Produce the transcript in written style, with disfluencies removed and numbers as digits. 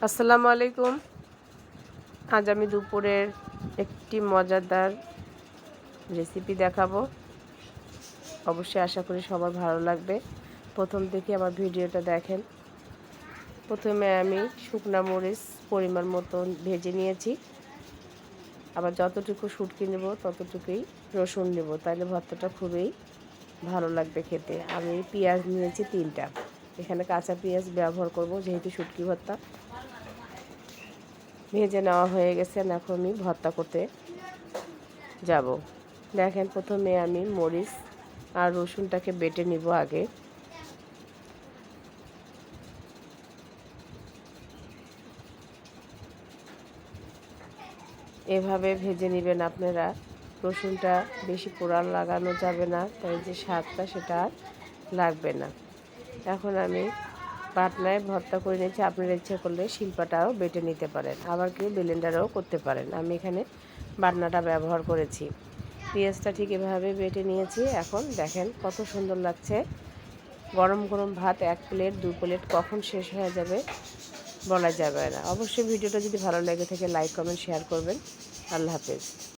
আসসালামু আলাইকুম। আজ আমি দুপুরের একটি মজাদার রেসিপি দেখাবো। অবশ্যই আশা করি সবার ভালো লাগবে। প্রথম থেকে আমার ভিডিওটা দেখেন। প্রথমে আমি শুকনা মরিচ পরিমাণ মতন ভেজে নিয়েছি। আবার যতটুকু শুটকি নেব ততটুকুই রসুন নেব, তাহলে ভর্তাটা খুবই ভালো লাগবে খেতে। আমি পেঁয়াজ নিয়েছি 3টা। এখানে কাঁচা পেঁয়াজ ব্যবহার করব, যেহেতু শুটকি ভর্তা। ভেজে নেওয়া হয়ে গেছে, এখন আমি ভর্তা করতে যাব। দেখেন, প্রথমে আমি মরিচ আর রসুনটাকে বেটে নিব আগে। এভাবে ভেজে নেবেন আপনারা। রসুনটা বেশি পোড়া লাগানো যাবে না, তাই যে স্বাদটা সেটা আর লাগবে না। এখন আমি পাটনায় ভর্তা করে নিয়েছি। আপনারা ইচ্ছে করলে শিলপাটাও বেটে নিতে পারেন, আবার কেউ ব্লেন্ডারেও করতে পারেন। আমি এখানে বাটনাটা ব্যবহার করেছি। পেঁয়াজটা ঠিক এভাবে বেটে নিয়েছি। এখন দেখেন কত সুন্দর লাগছে। গরম গরম ভাত 1 প্লেট 2 প্লেট কখন শেষ হয়ে যাবে বলা যাবে না। অবশ্যই ভিডিওটা যদি ভালো লেগে থাকে লাইক কমেন্ট শেয়ার করবেন। আল্লাহ হাফেজ।